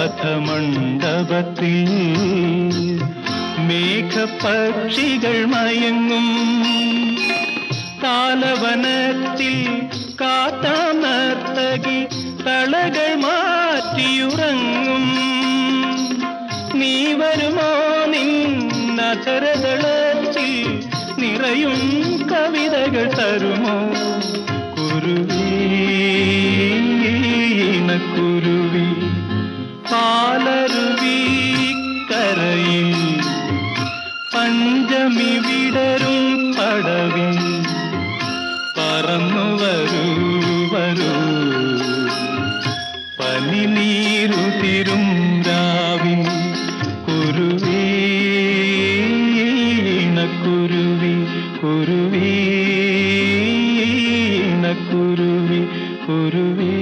പഥമണ്ഡപത്തിൽ മേഘപക്ഷികൾ മയങ്ങും താലവനത്തിൽ കാത്താനർത്തകി തളകൾ മാറ്റിയുറങ്ങും നീ വരുമോ നിന്നധരതളത്തിൽ നിറയും കവിതകൾ തരുമോ കുരുവി ഇണക്കുരുവി പാലരുവി കരയിൽ പഞ്ചമി വിടരും പടവിൽ പറന്നു വരൂ വരൂ പനിനീരുതിരും രാവിൽ കുരുവി ഇണക്കുരുവി കുരുവി ഇണക്കുരുവി കുരുവി